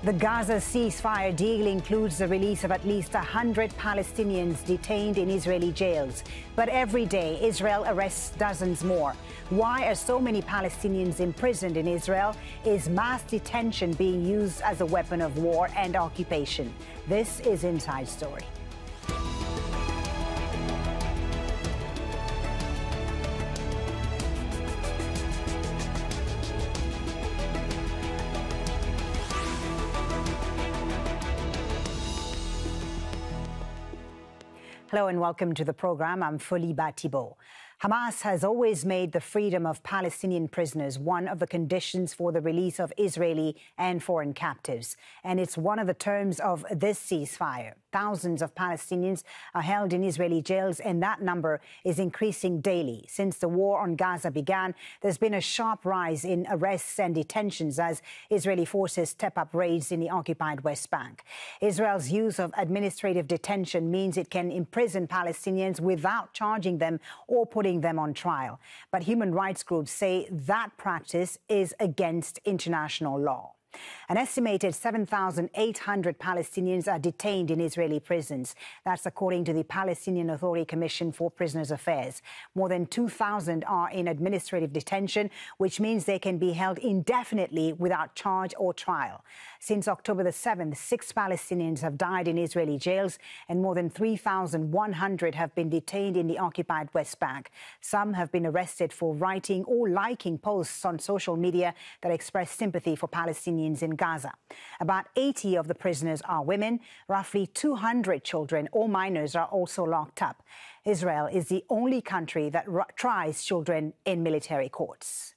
The Gaza ceasefire deal includes the release of at least 100 Palestinians detained in Israeli jails. But every day, Israel arrests dozens more. Why are so many Palestinians imprisoned in Israel? Is mass detention being used as a weapon of war and occupation? This is Inside Story. Hello and welcome to the program. I'm Folly Thibault. Hamas has always made the freedom of Palestinian prisoners one of the conditions for the release of Israeli and foreign captives. And it's one of the terms of this ceasefire. Thousands of Palestinians are held in Israeli jails, and that number is increasing daily. Since the war on Gaza began, there's been a sharp rise in arrests and detentions as Israeli forces step up raids in the occupied West Bank. Israel's use of administrative detention means it can imprison Palestinians without charging them or putting them on trial. But human rights groups say that practice is against international law. An estimated 7,800 Palestinians are detained in Israeli prisons. That's according to the Palestinian Authority Commission for Prisoners' Affairs. More than 2,000 are in administrative detention, which means they can be held indefinitely without charge or trial. Since October the 7th, 6 Palestinians have died in Israeli jails, and more than 3,100 have been detained in the occupied West Bank. Some have been arrested for writing or liking posts on social media that express sympathy for Palestinians in Gaza. About 80 of the prisoners are women. Roughly 200 children or minors are also locked up. Israel is the only country that tries children in military courts.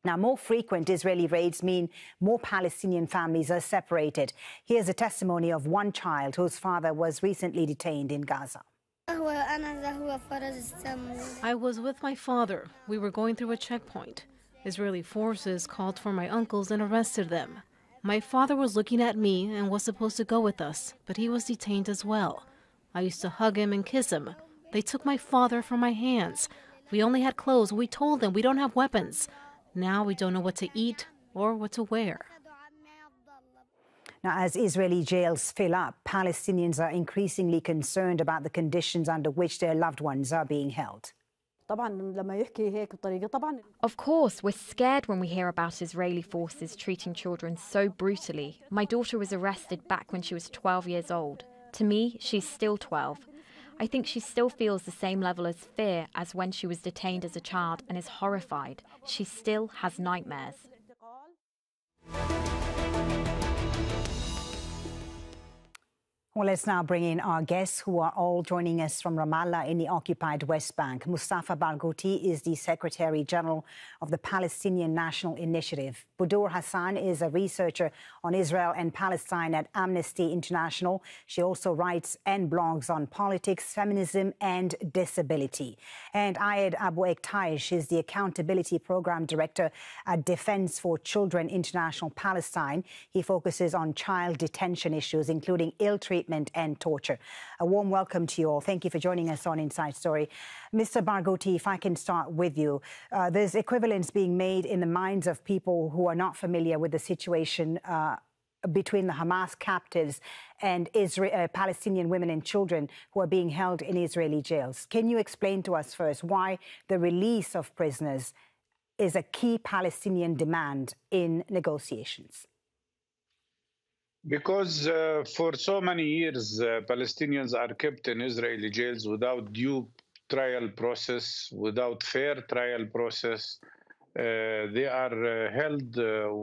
Now, more frequent Israeli raids mean more Palestinian families are separated. Here's a testimony of one child whose father was recently detained in Gaza. I was with my father. We were going through a checkpoint. Israeli forces called for my uncles and arrested them. My father was looking at me and was supposed to go with us, but he was detained as well. I used to hug him and kiss him. They took my father from my hands. We only had clothes. We told them we don't have weapons. Now we don't know what to eat or what to wear. Now, as Israeli jails fill up, Palestinians are increasingly concerned about the conditions under which their loved ones are being held. Of course, we're scared when we hear about Israeli forces treating children so brutally. My daughter was arrested back when she was 12 years old. To me, she's still 12. I think she still feels the same level of fear as when she was detained as a child and is horrified. She still has nightmares. Well, let's now bring in our guests who are all joining us from Ramallah in the occupied West Bank. Mustafa Barghouti is the Secretary General of the Palestinian National Initiative. Budour Hassan is a researcher on Israel and Palestine at Amnesty International. She also writes and blogs on politics, feminism and disability. And Abu Eqtaish is the Accountability Program Director at Defense for Children International Palestine. He focuses on child detention issues, including ill treatment and torture. A warm welcome to you all. Thank you for joining us on Inside Story. Mr. Barghouti, if I can start with you. There's equivalence being made in the minds of people who are not familiar with the situation between the Hamas captives and Palestinian women and children who are being held in Israeli jails. Can you explain to us first why the release of prisoners is a key Palestinian demand in negotiations? Because for so many years, Palestinians are kept in Israeli jails without due trial process, without fair trial process. They are held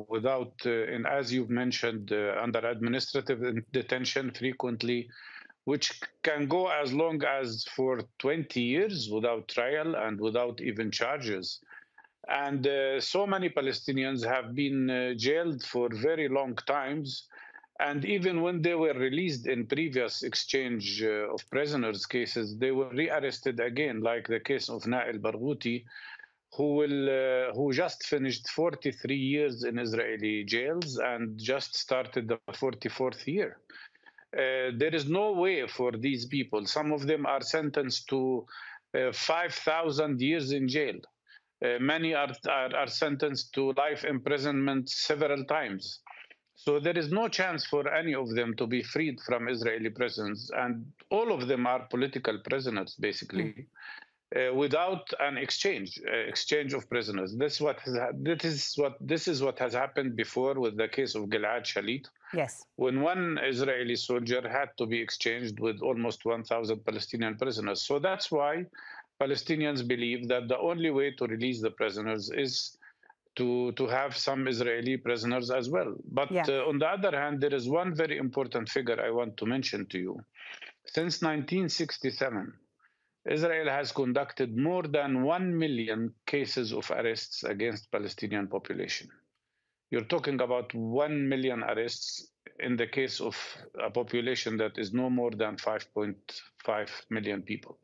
without, and as you've mentioned, under administrative detention frequently, which can go as long as for 20 years without trial and without even charges. And so many Palestinians have been jailed for very long times. And even when they were released in previous exchange of prisoners cases, they were rearrested again, like the case of Nail Barghouti, who just finished 43 years in Israeli jails and just started the 44th year. There is no way for these people. Some of them are sentenced to 5,000 years in jail. Many are sentenced to life imprisonment several times. So there is no chance for any of them to be freed from Israeli prisons, and all of them are political prisoners, basically, without an exchange of prisoners. This is what has happened before with the case of Gilad Shalit, Yes. when one Israeli soldier had to be exchanged with almost 1,000 Palestinian prisoners. So that's why Palestinians believe that the only way to release the prisoners is to have some Israeli prisoners as well. But on the other hand, there is one very important figure I want to mention to you. Since 1967, Israel has conducted more than 1 million cases of arrests against Palestinian population. You're talking about 1 million arrests in the case of a population that is no more than 5.5 million people.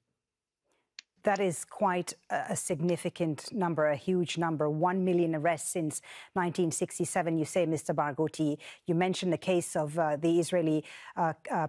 That is quite a significant number, a huge number. 1 million arrests since 1967, you say, Mr. Barghouti. You mentioned the case of the Israeli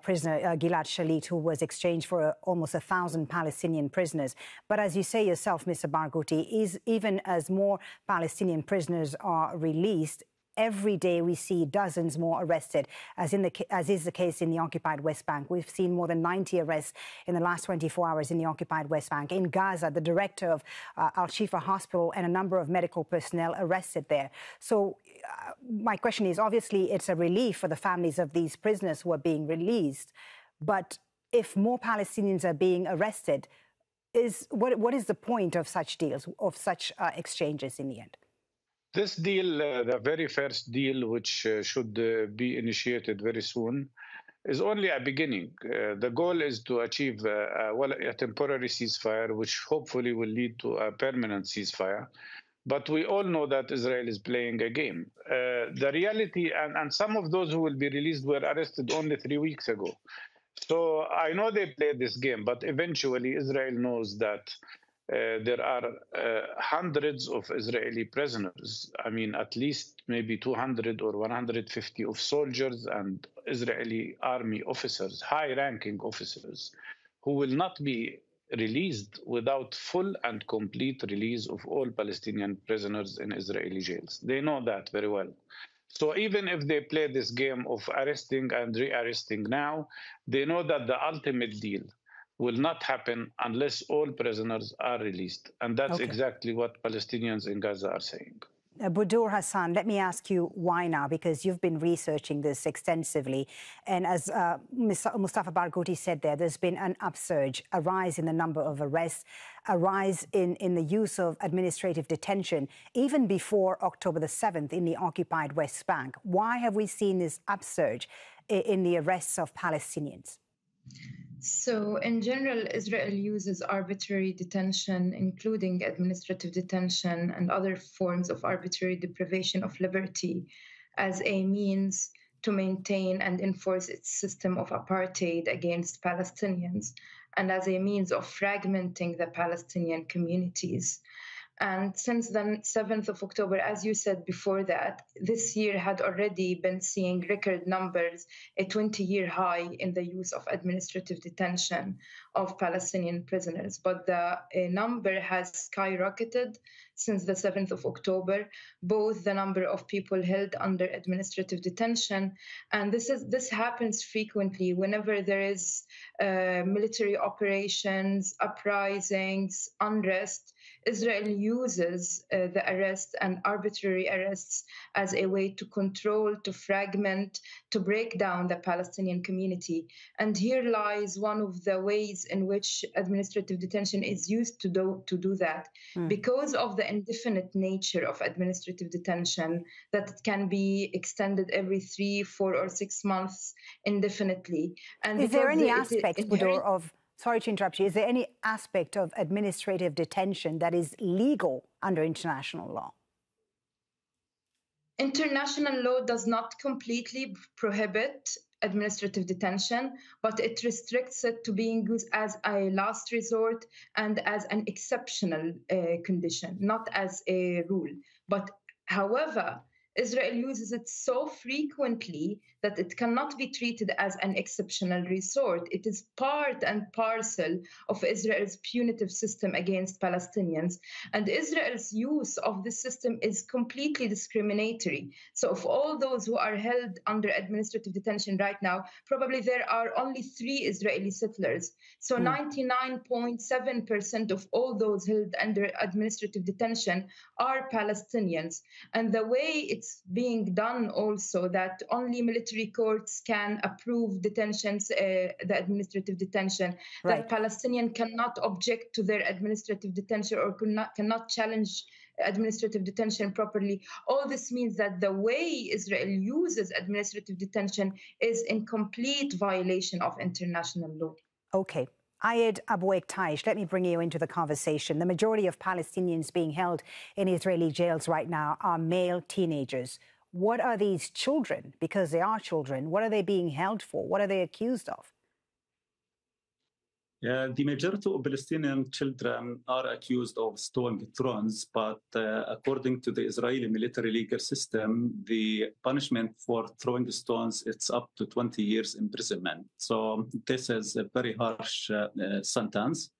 prisoner Gilad Shalit, who was exchanged for almost 1,000 Palestinian prisoners. But as you say yourself, Mr. Barghouti, even as more Palestinian prisoners are released, every day we see dozens more arrested, as is the case in the occupied West Bank. We've seen more than 90 arrests in the last 24 hours in the occupied West Bank. In Gaza, the director of Al-Shifa Hospital and a number of medical personnel arrested there. So my question is, obviously, it's a relief for the families of these prisoners who are being released. But if more Palestinians are being arrested, what is the point of such deals, of such exchanges in the end? This deal, the very first deal, which should be initiated very soon, is only a beginning. The goal is to achieve a temporary ceasefire, which hopefully will lead to a permanent ceasefire. But we all know that Israel is playing a game. The reality, and some of those who will be released were arrested only 3 weeks ago. So I know they play this game, but eventually Israel knows that there are hundreds of Israeli prisoners. I mean, at least maybe 200 or 150 of soldiers and Israeli army officers, high-ranking officers, who will not be released without full and complete release of all Palestinian prisoners in Israeli jails. They know that very well. So even if they play this game of arresting and re-arresting now, they know that the ultimate deal will not happen unless all prisoners are released. And that's exactly what Palestinians in Gaza are saying. Budour, Hassan, let me ask you why now, because you've been researching this extensively. And as Mustafa Barghouti said there's been an upsurge, a rise in the number of arrests, a rise in the use of administrative detention, even before October the 7th in the occupied West Bank. Why have we seen this upsurge in the arrests of Palestinians? So in general, Israel uses arbitrary detention, including administrative detention and other forms of arbitrary deprivation of liberty, as a means to maintain and enforce its system of apartheid against Palestinians, and as a means of fragmenting the Palestinian communities. And since the 7th of October, as you said before that, this year had already been seeing record numbers, a 20-year high in the use of administrative detention of Palestinian prisoners. But the number has skyrocketed since the 7th of October, both the number of people held under administrative detention, and this happens frequently whenever there is military operations, uprisings, unrest. Israel uses the arrest and arbitrary arrests as a way to control, to fragment, to break down the Palestinian community. And here lies one of the ways in which administrative detention is used to do that. Because of the indefinite nature of administrative detention, that it can be extended every 3, 4, or 6 months indefinitely. And is there any aspect, Budour, of... Sorry to interrupt you. Is there any aspect of administrative detention that is legal under international law? International law does not completely prohibit administrative detention, but it restricts it to being used as a last resort and as an exceptional condition, not as a rule. But however, Israel uses it so frequently that it cannot be treated as an exceptional resort. It is part and parcel of Israel's punitive system against Palestinians. And Israel's use of this system is completely discriminatory. So of all those who are held under administrative detention right now, probably there are only 3 Israeli settlers. So 99.7% of all those held under administrative detention are Palestinians. And the way it's being done also, that only military courts can approve detentions, the administrative detention, that Palestinian cannot object to their administrative detention or cannot challenge administrative detention properly. All this means that the way Israel uses administrative detention is in complete violation of international law. Okay. Abu Eqtaish, let me bring you into the conversation. The majority of Palestinians being held in Israeli jails right now are male teenagers. What are these children? Because they are children. What are they being held for? What are they accused of? The majority of Palestinian children are accused of throwing thrones, but according to the Israeli military legal system, the punishment for throwing stones, it's up to 20 years imprisonment. So this is a very harsh sentence.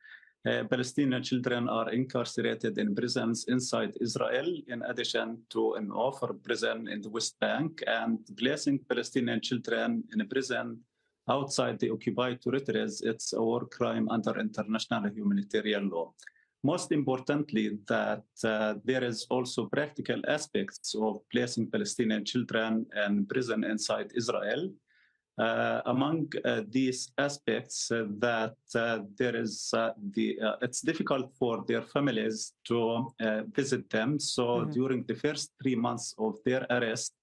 Palestinian children are incarcerated in prisons inside Israel, in addition to an offer prison in the West Bank, and placing Palestinian children in a prison outside the occupied territories, it's a war crime under international humanitarian law. Most importantly, that there is also practical aspects of placing Palestinian children in prison inside Israel. Among these aspects, that there is it's difficult for their families to visit them. So during the first 3 months of their arrest,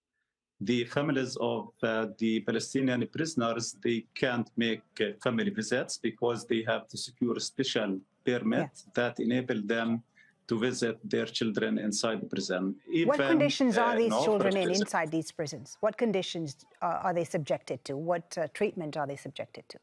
the families of the Palestinian prisoners, they can't make family visits because they have to secure a special permit that enable them to visit their children inside the prison. What conditions are these children in inside these prisons? What conditions are they subjected to? What treatment are they subjected to?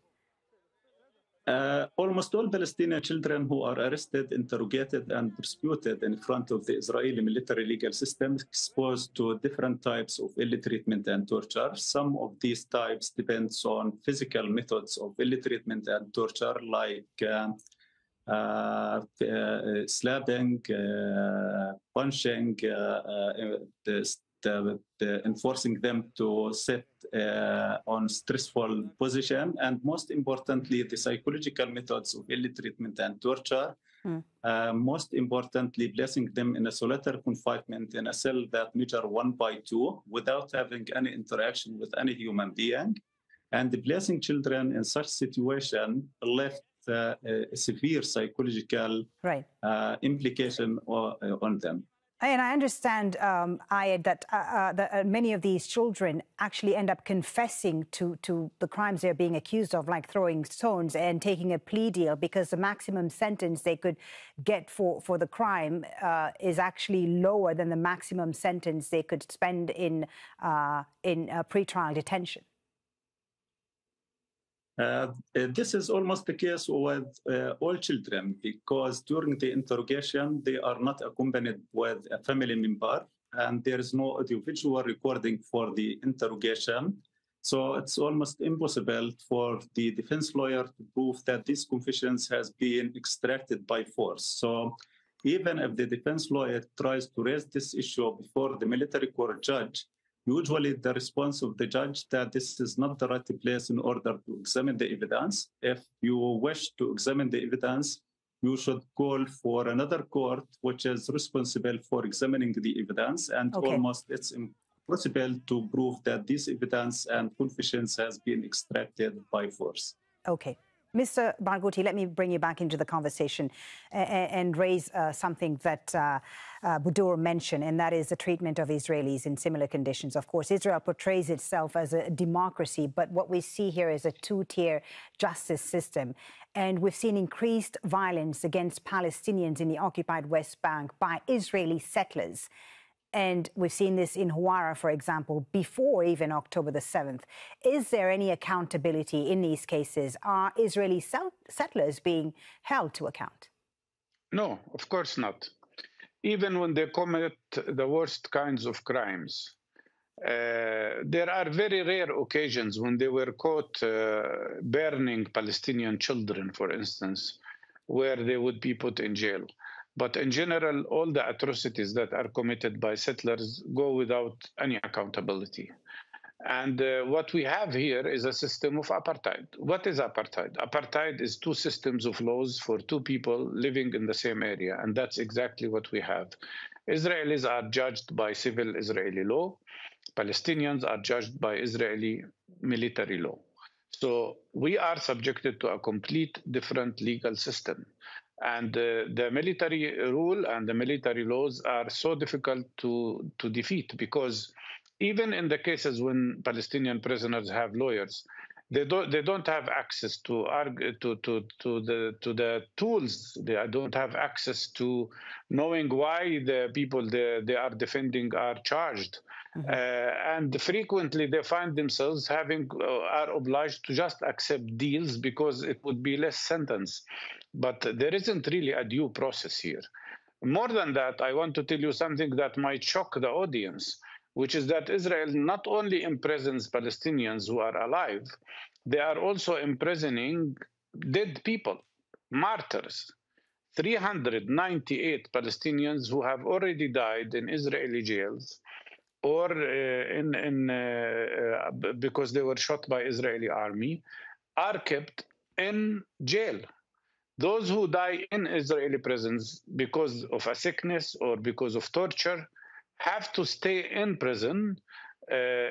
Almost all Palestinian children who are arrested, interrogated, and prosecuted in front of the Israeli military legal system exposed to different types of ill treatment and torture. Some of these types depends on physical methods of ill treatment and torture, like slapping, punching, enforcing them to sit on stressful position, and most importantly, the psychological methods of ill treatment and torture. Most importantly, placing them in a solitary confinement in a cell that measure 1x2 without having any interaction with any human being, and placing children in such situation left a severe psychological implication on them. And I understand, Ayed, that many of these children actually end up confessing to the crimes they're being accused of, like throwing stones, and taking a plea deal, because the maximum sentence they could get for the crime is actually lower than the maximum sentence they could spend in pretrial detention. This is almost the case with all children, because during the interrogation, they are not accompanied with a family member, and there is no audiovisual recording for the interrogation. So it's almost impossible for the defense lawyer to prove that these confessions has been extracted by force. So even if the defense lawyer tries to raise this issue before the military court judge, usually the response of the judge that this is not the right place in order to examine the evidence. If you wish to examine the evidence, you should call for another court which is responsible for examining the evidence, and almost it's impossible to prove that this evidence and confessions has been extracted by force. Okay. Mr. Barghouti, let me bring you back into the conversation and raise something that Budour mentioned, and that is the treatment of Israelis in similar conditions. Of course, Israel portrays itself as a democracy, but what we see here is a two-tier justice system. And we've seen increased violence against Palestinians in the occupied West Bank by Israeli settlers. And we've seen this in Huwara, for example, before even October the 7th. Is there any accountability in these cases? Are Israeli settlers being held to account? No, of course not. even when they commit the worst kinds of crimes. There are very rare occasions when they were caught burning Palestinian children, for instance, where they would be put in jail. But in general, all the atrocities that are committed by settlers go without any accountability. And what we have here is a system of apartheid. What is apartheid? Apartheid is two systems of laws for two people living in the same area, and that's exactly what we have. Israelis are judged by civil Israeli law. Palestinians are judged by Israeli military law. So we are subjected to a complete different legal system. And the military rule and the military laws are so difficult to defeat, because even in the cases when Palestinian prisoners have lawyers, they don't have access to the tools. They don't have access to knowing why the people they are defending are charged. Mm-hmm. And frequently they find themselves are obliged to just accept deals because it would be less sentence. But there isn't really a due process here. More than that, I want to tell you something that might shock the audience, which is that Israel not only imprisons Palestinians who are alive, they are also imprisoning dead people, martyrs. 398 Palestinians who have already died in Israeli jails or because they were shot by Israeli army are kept in jail. Those who die in Israeli prisons because of a sickness or because of torture have to stay in prison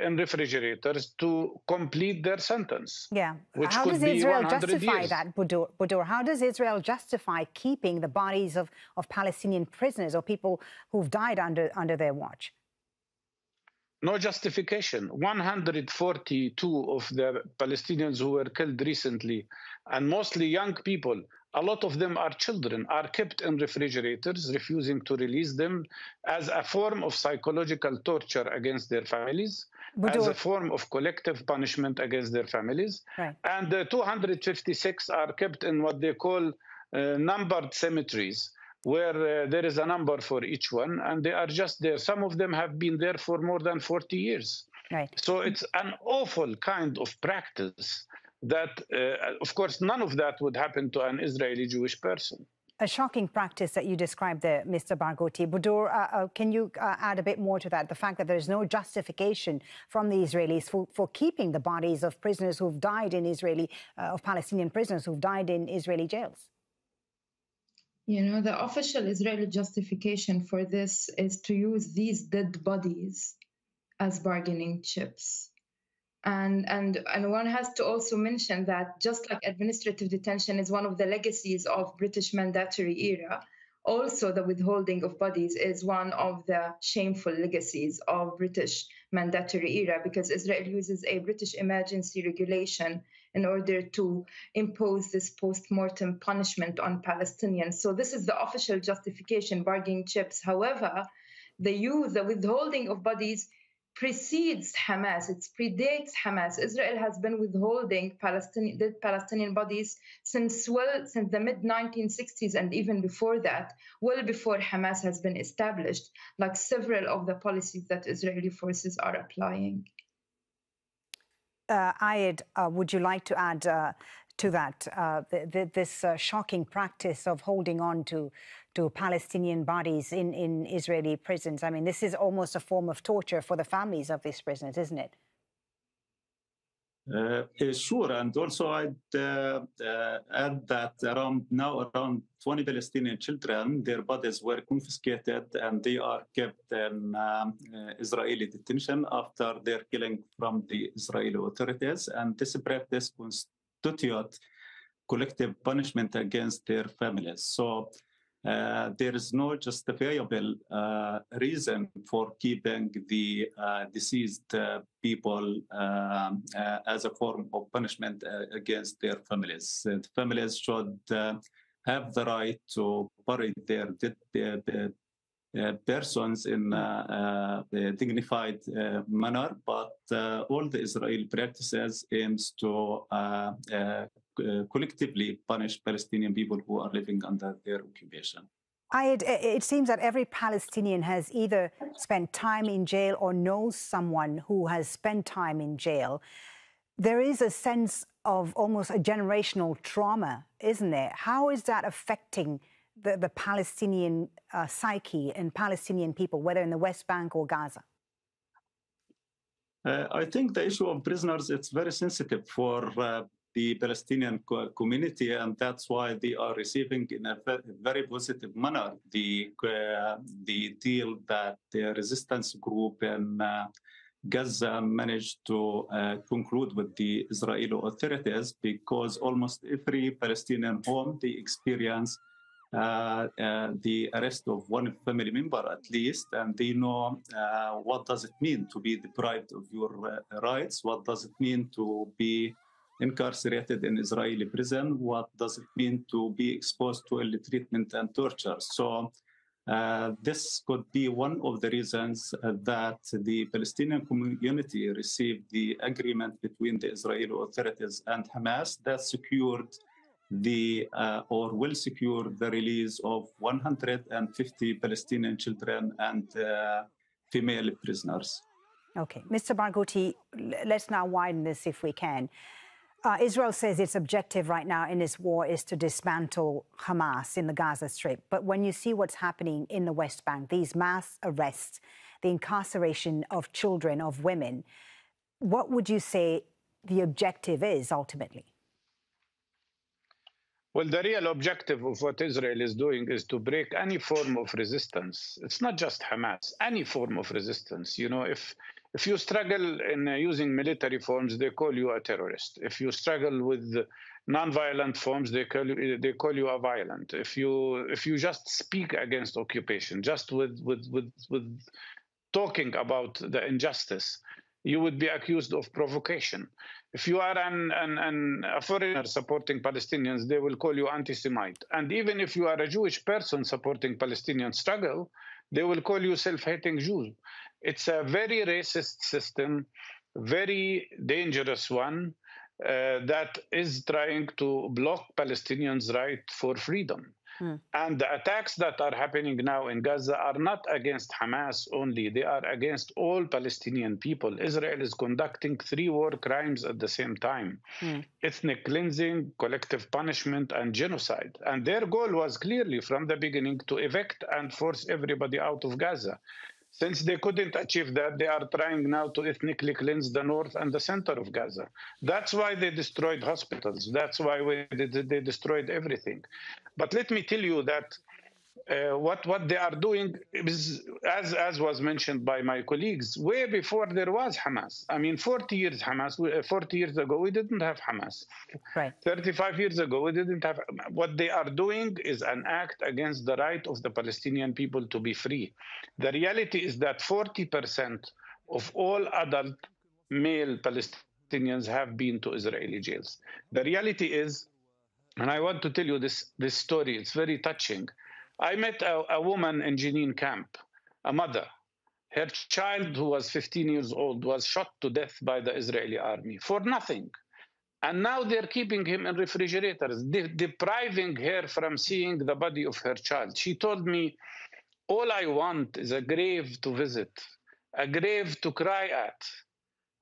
in refrigerators to complete their sentence. Yeah. Which how could does be Israel 100 justify years. that, Budour? How does Israel justify keeping the bodies of Palestinian prisoners or people who've died under their watch? No justification. 142 of the Palestinians who were killed recently, and mostly young people, a lot of them are children, are kept in refrigerators, refusing to release them as a form of psychological torture against their families, Budour, as a form of collective punishment against their families. Right. And 256 are kept in what they call numbered cemeteries, where there is a number for each one, and they are just there. Some of them have been there for more than 40 years. Right. So it's an awful kind of practice that, of course, none of that would happen to an Israeli Jewish person. A shocking practice that you described there, Mr. Barghouti. Budour, can you add a bit more to that? The fact that there's no justification from the Israelis for keeping the bodies of prisoners who've died in of Palestinian prisoners who've died in Israeli jails. You know, the official Israeli justification for this is to use these dead bodies as bargaining chips. And one has to also mention that just like administrative detention is one of the legacies of British mandatory era, also the withholding of bodies is one of the shameful legacies of British mandatory era, because Israel uses a British emergency regulation in order to impose this post-mortem punishment on Palestinians. So this is the official justification, bargaining chips. However, the withholding of bodies precedes Hamas. It predates Hamas. Israel has been withholding dead Palestinian bodies since the mid-1960s, and even before that, well before Hamas has been established, like several of the policies that Israeli forces are applying. Ayed, would you like to add to that, this shocking practice of holding on to Palestinian bodies in Israeli prisons? I mean, this is almost a form of torture for the families of these prisoners, isn't it? Sure, and also I'd add that around 20 Palestinian children, their bodies were confiscated and they are kept in Israeli detention after their killing from the Israeli authorities. And this practice constitutes collective punishment against their families. So there is no justifiable reason for keeping the deceased people as a form of punishment against their families. The families should have the right to bury their dead persons in a dignified manner, but all the Israeli practices aims to collectively punish Palestinian people who are living under their occupation. It seems that every Palestinian has either spent time in jail or knows someone who has spent time in jail. There is a sense of almost a generational trauma, isn't there? How is that affecting the Palestinian psyche and Palestinian people, whether in the West Bank or Gaza? I think the issue of prisoners, it's very sensitive for the Palestinian community, and that's why they are receiving in a very positive manner the deal that the resistance group in Gaza managed to conclude with the Israeli authorities, because almost every Palestinian home, they experience the arrest of one family member at least, and they know what does it mean to be deprived of your rights, what does it mean to be incarcerated in Israeli prison, what does it mean to be exposed to ill treatment and torture. So this could be one of the reasons that the Palestinian community received the agreement between the Israeli authorities and Hamas that secured or will secure the release of 150 Palestinian children and female prisoners. Okay. Mr. Barghouti, let's now widen this if we can. Israel says its objective right now in this war is to dismantle Hamas in the Gaza Strip. But when you see what's happening in the West Bank, these mass arrests, the incarceration of children, of women, what would you say the objective is ultimately? Well, the real objective of what Israel is doing is to break any form of resistance. It's not just Hamas, any form of resistance. You know, if you struggle in using military forms, they call you a terrorist. If you struggle with non-violent forms, they call you a violent. If you just speak against occupation, just with talking about the injustice, you would be accused of provocation. If you are a foreigner supporting Palestinians, they will call you anti-Semite. And even if you are a Jewish person supporting Palestinian struggle, they will call you self-hating Jew. It's a very racist system, very dangerous one, that is trying to block Palestinians' right for freedom. And the attacks that are happening now in Gaza are not against Hamas only. They are against all Palestinian people. Israel is conducting 3 war crimes at the same time. Ethnic cleansing, collective punishment, and genocide. And their goal was clearly from the beginning to evict and force everybody out of Gaza. Since they couldn't achieve that, they are trying now to ethnically cleanse the north and the center of Gaza. That's why they destroyed hospitals. That's why they destroyed everything. But let me tell you that what they are doing is, as was mentioned by my colleagues, way before there was Hamas. I mean, 40 years ago, we didn't have Hamas. Right. 35 years ago, we didn't have. What they are doing is an act against the right of the Palestinian people to be free. The reality is that 40% of all adult male Palestinians have been to Israeli jails. The reality is, and I want to tell you this story, it's very touching. I met a woman in Jenin camp, a mother. Her child, who was 15 years old, was shot to death by the Israeli army for nothing. And now they're keeping him in refrigerators, depriving her from seeing the body of her child. She told me, all I want is a grave to visit, a grave to cry at.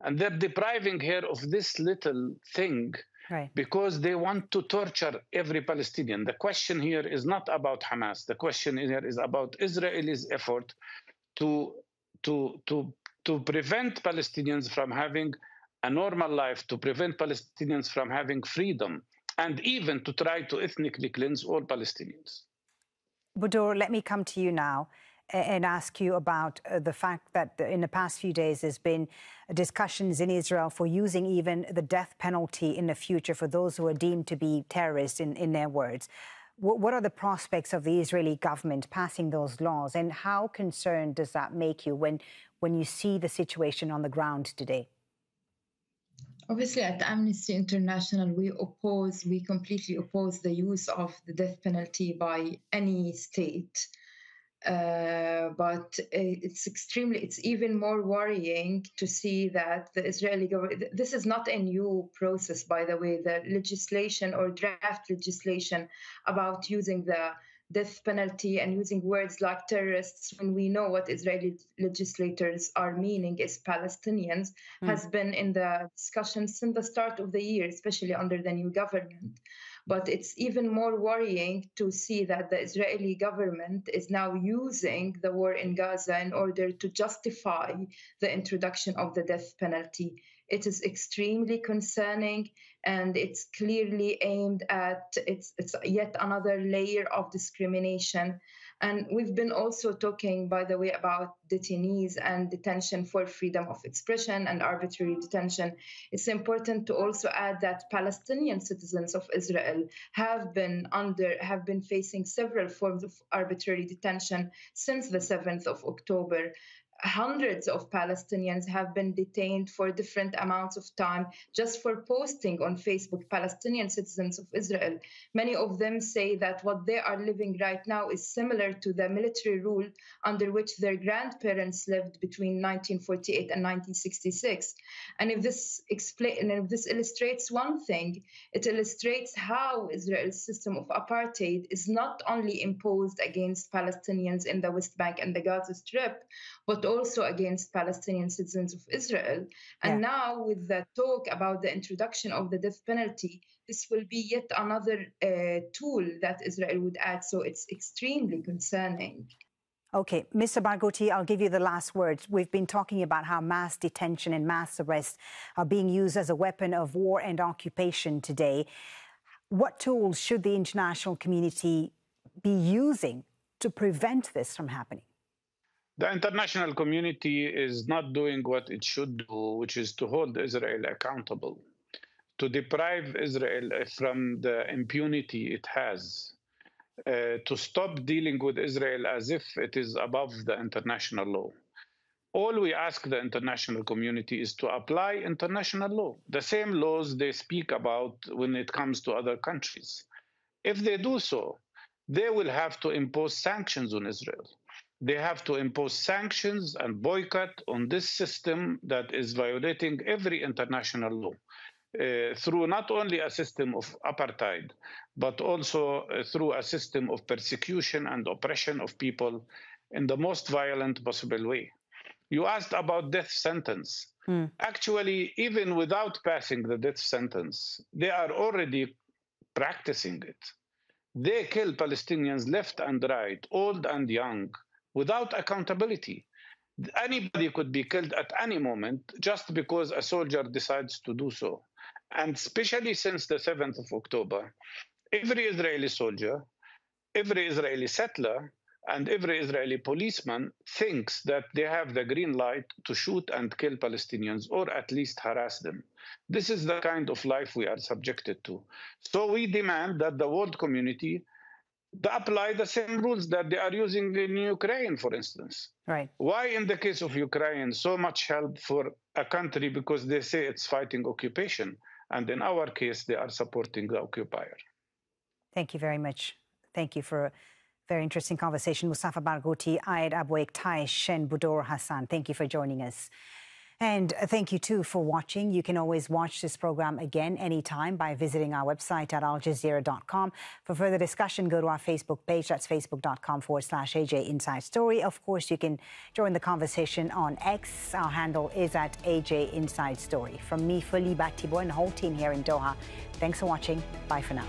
And they're depriving her of this little thing. Right. Because they want to torture every Palestinian. The question here is not about Hamas. The question here is about Israel's effort to prevent Palestinians from having a normal life, to prevent Palestinians from having freedom, and even to try to ethnically cleanse all Palestinians. Budour, let me come to you now and ask you about the fact that in the past few days there's been discussions in Israel for using even the death penalty in the future for those who are deemed to be terrorists, in their words. What are the prospects of the Israeli government passing those laws, and how concerned does that make you when you see the situation on the ground today? Obviously, at Amnesty International, we completely oppose the use of the death penalty by any state. But it's even more worrying to see that the Israeli government, this is not a new process, by the way, the legislation or draft legislation about using death penalty and using words like terrorists when we know what Israeli legislators are meaning is Palestinians has been in the discussion since the start of the year, especially under the new government. But it's even more worrying to see that the Israeli government is now using the war in Gaza in order to justify the introduction of the death penalty. It is extremely concerning, and it's clearly aimed at, it's yet another layer of discrimination. And we've been also talking, by the way, about detainees and detention for freedom of expression and arbitrary detention. It's important to also add that Palestinian citizens of Israel have been facing several forms of arbitrary detention since the 7th of October. Hundreds of Palestinians have been detained for different amounts of time just for posting on Facebook, Palestinian citizens of Israel. Many of them say that what they are living right now is similar to the military rule under which their grandparents lived between 1948 and 1966. And if this illustrates one thing, it illustrates how Israel's system of apartheid is not only imposed against Palestinians in the West Bank and the Gaza Strip, but also against Palestinian citizens of Israel. And now with the talk about the introduction of the death penalty, this will be yet another tool that Israel would add. So it's extremely concerning. Okay, Mr. Barghouti, I'll give you the last words. We've been talking about how mass detention and mass arrest are being used as a weapon of war and occupation today. What tools should the international community be using to prevent this from happening? The international community is not doing what it should do, which is to hold Israel accountable, to deprive Israel from the impunity it has, to stop dealing with Israel as if it is above the international law. All we ask the international community is to apply international law, the same laws they speak about when it comes to other countries. If they do so, they will have to impose sanctions on Israel. They have to impose sanctions and boycott on this system that is violating every international law through not only a system of apartheid, but also through a system of persecution and oppression of people in the most violent possible way. You asked about death sentence. Actually, even without passing the death sentence, they are already practicing it. They kill Palestinians left and right, old and young, without accountability. Anybody could be killed at any moment just because a soldier decides to do so. And especially since the 7th of October, every Israeli soldier, every Israeli settler, and every Israeli policeman thinks that they have the green light to shoot and kill Palestinians, or at least harass them. This is the kind of life we are subjected to. So we demand that the world community apply the same rules that they are using in Ukraine, for instance. Right. Why, in the case of Ukraine, so much help for a country because they say it's fighting occupation, and in our case, they are supporting the occupier? Thank you very much. Thank you for a very interesting conversation. Mustafa Barghouti, Abu Eqtaish, and Budour Hassan, thank you for joining us. And thank you, too, for watching. You can always watch this program again anytime by visiting our website at aljazeera.com. For further discussion, go to our Facebook page. That's facebook.com/AJ Inside Story. Of course, you can join the conversation on X. Our handle is at AJ Inside Story. From me, Folly, Thibault, and the whole team here in Doha, thanks for watching. Bye for now.